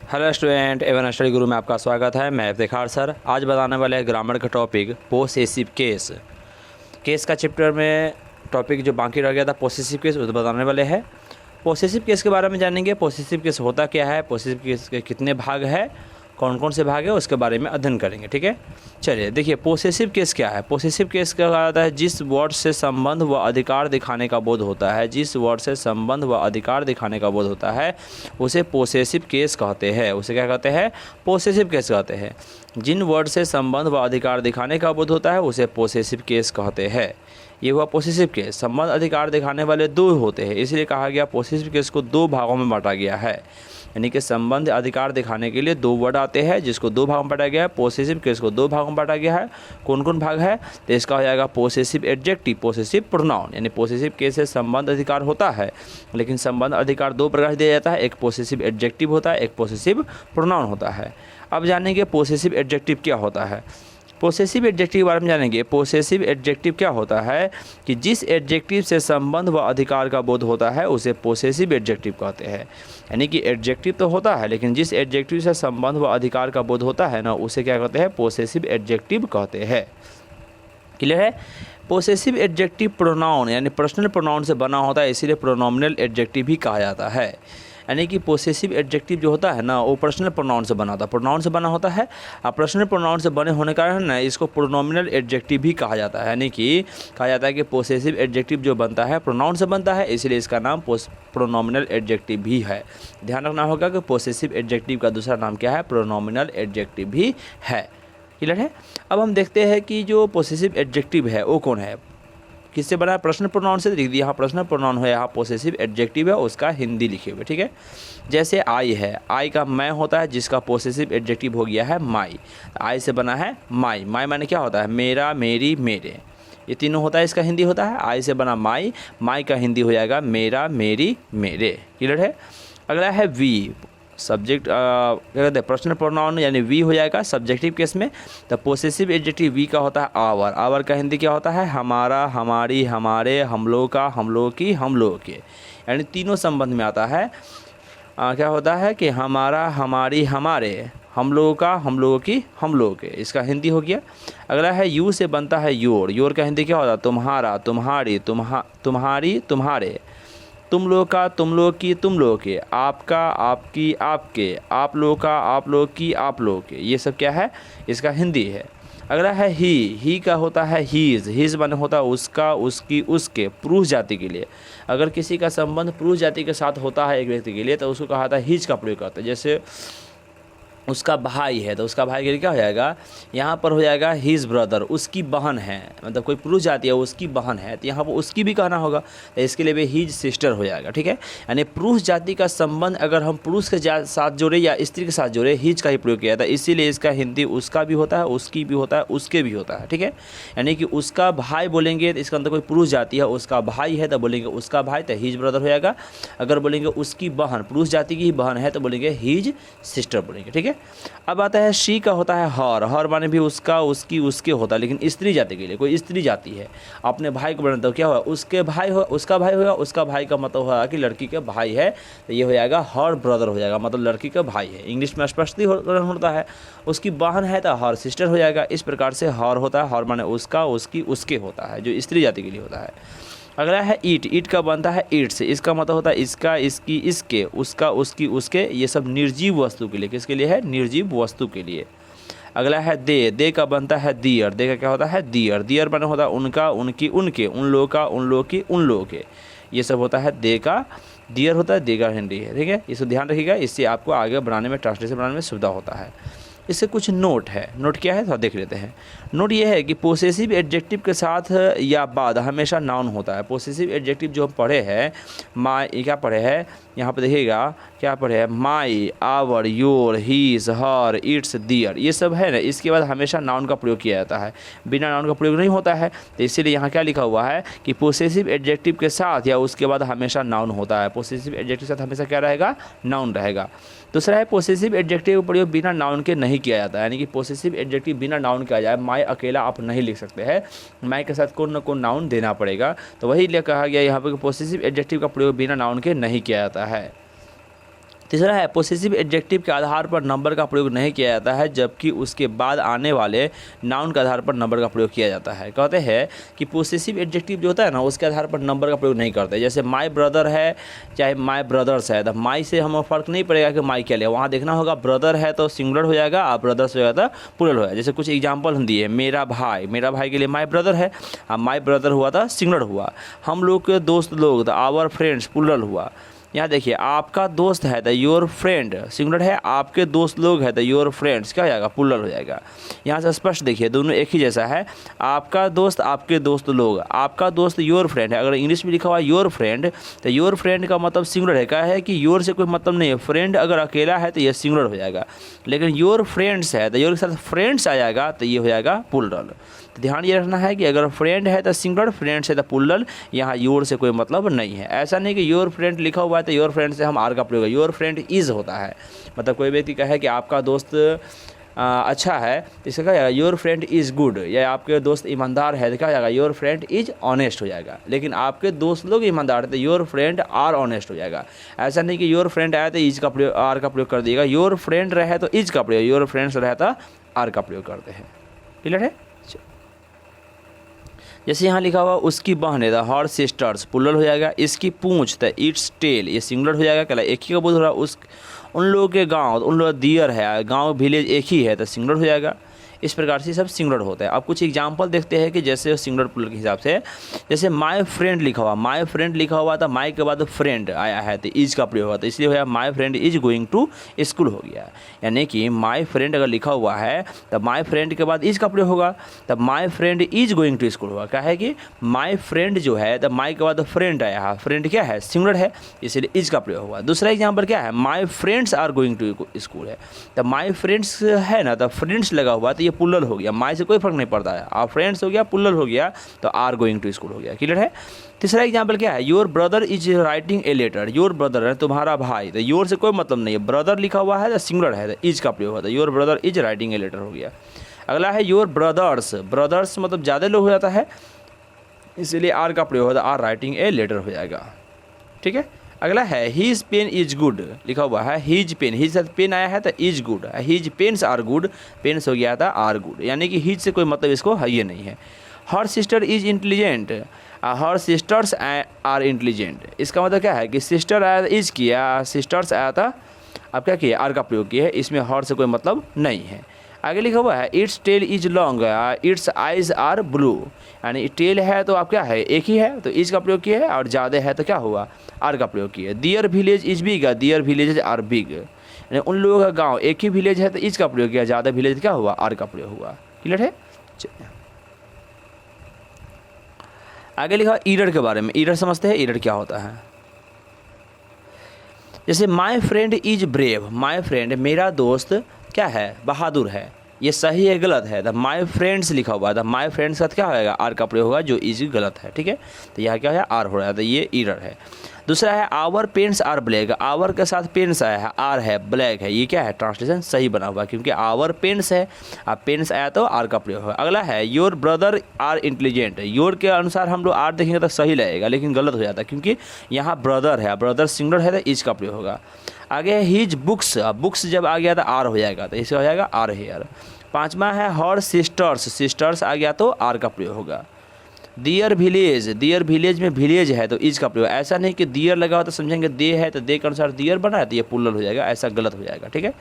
Hello student, Avon study गुरु में आपका स्वागत है। मैं इफ्तिखार सर। आज बताने वाले हैं ग्रामर का टॉपिक पोसेसिव केस। केस का चैप्टर में टॉपिक जो बाकी रह गया था पोसेसिव केस, उसे बताने वाले हैं। पोसेसिव केस के बारे में जानेंगे। पोसेसिव केस होता क्या है, पोसेसिव केस के कितने भाग है, कौन कौन से भाग है, उसके बारे में अध्ययन करेंगे। ठीक है, चलिए देखिए पोसेसिव केस क्या है। पोसेसिव केस क्या कहता है, जिस वर्ड से संबंध व अधिकार दिखाने का बोध होता है, जिस वर्ड से संबंध व अधिकार दिखाने का बोध होता है उसे पोसेसिव केस कहते हैं। उसे क्या कहते हैं, पोसेसिव केस कहते हैं। जिन वर्ड से संबंध व अधिकार दिखाने का बोध होता है उसे पोसेसिव केस कहते हैं। ये हुआ पोसेसिव केस। संबंध अधिकार दिखाने वाले दो होते हैं, इसलिए कहा गया पोसेसिव केस को दो भागों में बांटा गया है। यानी कि संबंध अधिकार दिखाने के लिए दो वर्ड आते हैं जिसको दो भागों में बांटा गया है। पोसेसिव केस को दो भागों में बांटा गया है। कौन कौन भाग है, तो इसका हो जाएगा पोसेसिव एडजेक्टिव, पोसेसिव प्रोनाउन। यानी पोसेसिव केस से संबंध अधिकार होता है, लेकिन संबंध अधिकार दो प्रकार से दिया जाता है। एक पोसेसिव एडजेक्टिव होता है, एक पोसेसिव प्रोनाउन होता है। अब जानेंगे पोसेसिव एडजेक्टिव क्या होता है। पोसेसिव एडजेक्टिव के बारे में जानेंगे। पोसेसिव एडजेक्टिव क्या होता है कि जिस एडजेक्टिव से संबंध व अधिकार का बोध होता है उसे पोसेसिव एडजेक्टिव कहते हैं। यानी कि एडजेक्टिव तो होता है, लेकिन जिस एडजेक्टिव से संबंध व अधिकार का बोध होता है ना, उसे क्या कहते हैं, पोसेसिव एडजेक्टिव कहते हैं। क्लियर है। पोसेसिव एडजेक्टिव प्रोनाउन यानी पर्सनल प्रोनाउन से बना होता है, इसीलिए प्रोनोमिनल एडजेक्टिव भी कहा जाता है। यानी कि पोसेसिव एडजेक्टिव जो होता है ना, वो पर्सनल प्रोनाउन से बना होता है, प्रोनाउन से बना होता है। और पर्सनल प्रोनाउन से बने होने के कारण ना इसको प्रोनोमिनल एडजेक्टिव भी कहा जाता है। यानी कि कहा जाता है कि पोसेसिव एडजेक्टिव जो बनता है प्रोनाउन से बनता है, इसलिए इसका नाम प्रोनोमिनल एडजेक्टिव भी है। ध्यान रखना होगा कि पोसेसिव एडजेक्टिव का दूसरा नाम क्या है, प्रोनोमिनल एडजेक्टिव भी है। क्लियर है। अब हम देखते हैं कि जो पोसेसिव एडजेक्टिव है वो कौन है, किससे बना है, पर्सनल प्रोनाउन से। देखिए यहाँ पर्सनल प्रोनाउन है, यहाँ पोसेसिव एडजेक्टिव है, उसका हिंदी लिखे हुए। ठीक है, जैसे आई है, आई का मैं होता है जिसका पोसेसिव एडजेक्टिव हो गया है माई। आई से बना है माई। माई माने क्या होता है, मेरा, मेरी, मेरे, ये तीनों होता है, इसका हिंदी होता है। आई से बना माई, माई का हिंदी हो जाएगा मेरा, मेरी, मेरे। क्लियर है। अगला है वी, सब्जेक्ट क्या कहते हैं, पर्सनल प्रोनाउन यानी वी हो जाएगा सब्जेक्टिव केस में। तो पोसेसिव एडजेक्टिव वी का होता है आवर। आवर का हिंदी क्या होता है, हमारा, हमारी, हमारे, हम लोग का, हम लोग की, हम लोग के। यानी तीनों संबंध में आता है। क्या होता है कि हमारा, हमारी, हमारे, हम लोगों का, हम लोगों की, हम लोग के, इसका हिंदी हो गया। अगला है यू से बनता है योर। योर का हिंदी क्या होता है, तुम्हारा, तुम्हारी, तुम्हारी, तुम्हारे, तुम लोग का, तुम लोग की, तुम लोग के, आपका, आपकी, आपके, आप लोग का, आप लोग की, आप लोग के, ये सब क्या है, इसका हिंदी है। अगला है ही का होता है हीज़। हीज़ माने होता है उसका, उसकी, उसके, पुरुष जाति के लिए। अगर किसी का संबंध पुरुष जाति के साथ होता है एक व्यक्ति के लिए, तो उसको कहा था हीज का प्रयोग करता है। जैसे उसका भाई है तो उसका भाई के लिए क्या हो जाएगा, यहाँ पर हो जाएगा हिज ब्रदर। उसकी बहन है, मतलब कोई पुरुष जाति है उसकी बहन है, तो यहाँ पर उसकी भी कहना होगा, तो इसके लिए भी हिज सिस्टर हो जाएगा। ठीक है, यानी पुरुष जाति का संबंध अगर हम पुरुष के साथ जोड़े या स्त्री के साथ जोड़े, हिज का ही प्रयोग किया था, इसीलिए इसका हिंदी उसका भी होता है, उसकी भी होता है, उसके भी होता है। ठीक है, यानी कि उसका भाई बोलेंगे तो इसका अंदर कोई पुरुष जाति है, उसका भाई है तो बोलेंगे उसका भाई, तो हिज ब्रदर हो जाएगा। अगर बोलेंगे उसकी बहन, पुरुष जाति की ही बहन है, तो बोलेंगे हिज सिस्टर बोलेंगे। ठीक है। अब आता है शी का होता है हर। हर माने भी उसका, उसकी, उसके होता है, लेकिन स्त्री जाति के लिए, कोई स्त्री जाति है अपने भाई को बनाता, तो क्या होगा, उसके भाई हो, उसका भाई होगा। उसका भाई का मतलब होगा कि लड़की के भाई है, तो ये हो जाएगा हर ब्रदर हो जाएगा, मतलब लड़की का भाई है। इंग्लिश में स्पष्ट होता है। उसकी बहन है तो हर सिस्टर हो जाएगा। इस प्रकार से हर होता है, हर माने उसका, उसकी, उसके होता है, जो स्त्री जाति के लिए होता है। अगला है ईट। ईट का बनता है ईट से। इसका मतलब होता है इसका, इसकी, इसके, उसका, उसकी, उसके, ये सब निर्जीव वस्तु के लिए। किसके लिए है, निर्जीव वस्तु के लिए। अगला है दे। दे का बनता है दियर। दे का क्या होता है, दियर। दियर बना होता है उनका, उनकी, उनके, उन लोगों का, उन लोगों की, उन लोगों के, ये सब होता है दे का। दियर होता है, दे का हिंदी है। ठीक है, इसे ध्यान रखिएगा, इससे आपको आगे बनाने में, ट्रांसलेशन बनाने में सुविधा होता है। इससे कुछ नोट है। नोट क्या है, थोड़ा देख लेते हैं। नोट ये है कि पोसेसिव एडजेक्टिव के साथ या बाद हमेशा नाउन होता है। पोसेसिव एडजेक्टिव जो हम पढ़े हैं, माई, क्या पढ़े हैं यहाँ पे देखिएगा, क्या पढ़े हैं, my, our, your, his, her, its, their, ये सब है ना, इसके बाद हमेशा नाउन का प्रयोग किया जाता है, बिना नाउन का प्रयोग नहीं होता है। तो इसीलिए यहाँ क्या लिखा हुआ है कि पोसेसिव एडजेक्टिव के साथ या उसके बाद हमेशा नाउन होता है। पोसेसिव एडजेक्टिव के साथ हमेशा क्या रहेगा, नाउन रहेगा। दूसरा है पोसेसिव एडजेक्टिव का प्रयोग बिना नाउन के नहीं किया जाता है। यानी कि पोसेसिव एडजेक्टिव बिना नाउन किया जाए, माई अकेला आप नहीं लिख सकते हैं, माई के साथ कोई ना कोई नाउन देना पड़ेगा। तो वही लिए कहा गया यहाँ पर पोसेसिव एडजेक्टिव का प्रयोग बिना नाउन के नहीं किया जाता है। तीसरा है पोसेसिव एडजेक्टिव के आधार पर नंबर का प्रयोग नहीं किया जाता है, जबकि उसके बाद आने वाले नाउन के आधार पर नंबर का प्रयोग किया जाता है। कहते हैं कि पोसेसिव एडजेक्टिव जो होता है ना, उसके आधार पर नंबर का प्रयोग नहीं करते। जैसे माय ब्रदर है चाहे माय ब्रदर्स है, तो माई से हमें फ़र्क नहीं पड़ेगा कि माई क्या ले, वहाँ देखना होगा ब्रदर है तो सिंगुलर हो जाएगा, और ब्रदर्स हो जाता प्लूरल हो जाएगा। जैसे कुछ एग्जाम्पल हम दिए, मेरा भाई के लिए माय ब्रदर है, अब माय ब्रदर हुआ था सिंगुलर हुआ। हम लोग के दोस्त लोग, आवर फ्रेंड्स प्लूरल हुआ। यहाँ देखिए आपका दोस्त है तो योर फ्रेंड सिंगुलर है, आपके दोस्त लोग है तो योर फ्रेंड्स क्या हो जाएगा, प्लूरल हो जाएगा। यहाँ से स्पष्ट देखिए दोनों एक ही जैसा है, आपका दोस्त आपके दोस्त लोग, आपका दोस्त योर फ्रेंड है। अगर इंग्लिश में लिखा हुआ योर फ्रेंड तो योर फ्रेंड का मतलब सिंगुलर है, क्या है कि योर से कोई मतलब नहीं है, फ्रेंड अगर अकेला है तो ये सिंगुलर हो जाएगा। लेकिन योर फ्रेंड्स है तो योर के साथ फ्रेंड्स आ जाएगा तो ये हो जाएगा प्लूरल। तो ध्यान ये रखना है कि अगर फ्रेंड है तो सिंगुलर, फ्रेंड्स है तो प्लूरल, यहाँ योर से कोई मतलब नहीं है। ऐसा नहीं कि योर फ्रेंड लिखा हुआ है तो योर फ्रेंड से हम आर का प्रयोग है, योर फ्रेंड इज़ होता है। मतलब कोई व्यक्ति कहे कि आपका दोस्त अच्छा है, इसका क्या जाएगा, योर फ्रेंड इज़ गुड, या आपके दोस्त ईमानदार है तो क्या हो जाएगा, योर फ्रेंड इज़ ऑनेस्ट हो जाएगा। लेकिन आपके दोस्त लोग ईमानदार है तो योर फ्रेंड आर ऑनेस्ट हो जाएगा। ऐसा नहीं कि योर फ्रेंड आया तो इज का प्रयोग, आर का प्रयोग कर दिएगा, योर फ्रेंड रहे तो इज का प्रयोग, योर फ्रेंड्स रहे तो आर का प्रयोग करते हैं। क्लियर है। जैसे यहाँ लिखा हुआ उसकी बहनें द हर सिस्टर्स प्लूरल हो जाएगा, इसकी पूंछ द इट्स टेल ये सिंगुलर हो जाएगा, क्या एक ही का बोध हो रहा है। उन लोगों के गांव, उन लोग दियर है, गांव विलेज एक ही है तो सिंगुलर हो जाएगा। इस प्रकार से सब सिंगुलर होता है। अब कुछ एग्जांपल देखते हैं कि जैसे सिंगुलर प्लूरल के हिसाब से, जैसे माय फ्रेंड लिखा हुआ, माय फ्रेंड लिखा हुआ था, माय के बाद फ्रेंड आया है तो इज का प्रयोग हुआ, तो इसलिए होया my friend is going to school हो गया। यानी कि माय फ्रेंड अगर लिखा हुआ है तब माय फ्रेंड के बाद इज का प्रयोग होगा, तब my friend is going to school होगा। क्या है कि माय फ्रेंड जो है तब माय के बाद फ्रेंड आया है, फ्रेंड क्या है सिंगुलर है, इसलिए इज का प्रयोग हुआ। दूसरा एग्जाम्पल क्या है, my friends are going to school है, तब माय फ्रेंड्स है ना, तब फ्रेंड्स लगा हुआ तो ये प्लूरल हो गया, माय से कोई फर्क नहीं पड़ता है, आप फ्रेंड्स हो गया प्लूरल हो गया तो आर गोइंग टू स्कूल हो गया। क्लियर है। तीसरा एग्जाम्पल क्या है, your brother is writing a letter, your brother है तुम्हारा भाई, तो योर से कोई मतलब नहीं है, ब्रदर लिखा हुआ है तो सिंगुलर है तो इज का प्रयोग होता है, your brother is writing a letter हो गया। अगला है योर ब्रदर्स, ब्रदर्स मतलब ज़्यादा लोग हो जाता है इसलिए आर का प्रयोग होता है, आर राइटिंग ए लेटर हो जाएगा। ठीक है। अगला है हीज पेन इज गुड लिखा हुआ है, हीज पेन, हीज साथ पेन आया है तो is good, his pens are good, pens हो गया था आर गुड, यानी कि हीज से कोई मतलब इसको है ये नहीं है। Her sister is intelligent, her sisters are intelligent, इसका मतलब क्या है कि सिस्टर आया था इज किया, सिस्टर्स आया था अब क्या किया आर का प्रयोग किया है, इसमें हर से कोई मतलब नहीं है। आगे लिखा हुआ है its tail is long, its eyes are blue, यानी टेल है तो आप क्या है एक ही है तो इज का प्रयोग किया है, और ज़्यादा है तो क्या हुआ आर का प्रयोग किया है। Their village is big, their village are big, यानी उन लोगों का गांव एक ही विलेज है तो इज का प्रयोग किया, ज़्यादा विलेज क्या हुआ आर का प्रयोग हुआ। क्लियर है। आगे लिखा ईरर के बारे में, ईरर समझते हैं ईरर क्या होता है। जैसे my friend is brave, my friend मेरा दोस्त क्या है बहादुर है, ये सही है गलत है, द माय फ्रेंड्स लिखा हुआ है, द माय फ्रेंड्स का क्या होगा आर का प्रयोग होगा, जो इज गलत है। ठीक है। तो यहाँ क्या है आर हो रहा है, तो ये ईरर है। दूसरा है our pens are black, our के साथ पेन्स आया है, आर है ब्लैक है, ये क्या है ट्रांसलेशन सही बना हुआ क्योंकि आवर पेन्स है, अब पेन्स आया तो आर का प्रयोग होगा। अगला है your brother are intelligent, your के अनुसार हम लोग आर देखेंगे तो सही लगेगा लेकिन गलत हो जाता है क्योंकि यहाँ ब्रदर है, ब्रदर सिंगुलर है तो इज का प्रयोग होगा। आगे है हीज बुक्स, बुक्स जब आ गया तो आर हो जाएगा तो इसे हो जाएगा आर हेयर। पांचवा है हर सिस्टर्स, सिस्टर्स आ गया तो आर का प्रयोग होगा। दियर विलेज, दियर विलेज में विलेज है तो इज का प्रयोग, ऐसा नहीं कि दियर लगा हो तो समझेंगे दे है तो दे के अनुसार दियर बना है तो ये प्लूरल हो जाएगा, ऐसा गलत हो जाएगा। ठीक है।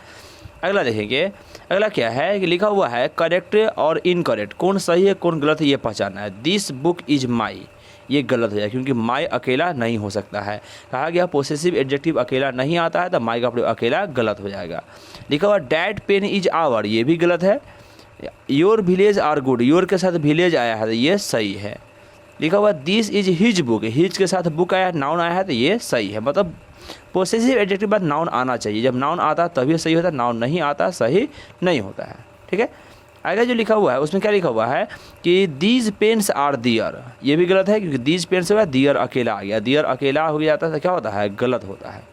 अगला देखेंगे, अगला क्या है कि लिखा हुआ है करेक्ट और इनकरेक्ट, कौन सही है कौन गलत है ये पहचानना है। दिस बुक इज माई, ये गलत हो जाएगा क्योंकि माई अकेला नहीं हो सकता है, कहा गया पोसेसिव एडजेक्टिव अकेला नहीं आता है तो माई का प्रयोग अकेला गलत हो जाएगा। लिखा हुआ डैट पेन इज आवर, ये भी गलत है। Your village are good, your के साथ विलेज आया है तो ये सही है। लिखा हुआ this is his book, his के साथ बुक आया है नाउन आया है तो ये सही है। मतलब पोसेसिव एडजेक्टिव बाद नाउन आना चाहिए, जब नाउन आता तभी सही होता है, नाउन नहीं आता सही नहीं होता है। ठीक है। आगे जो लिखा हुआ है उसमें क्या लिखा हुआ है कि दीज पेन्स आर दियर, ये भी गलत है क्योंकि दीज पेन्स हुआ दियर अकेला आ गया, दियर अकेला हो जाता है तो क्या होता है गलत होता है।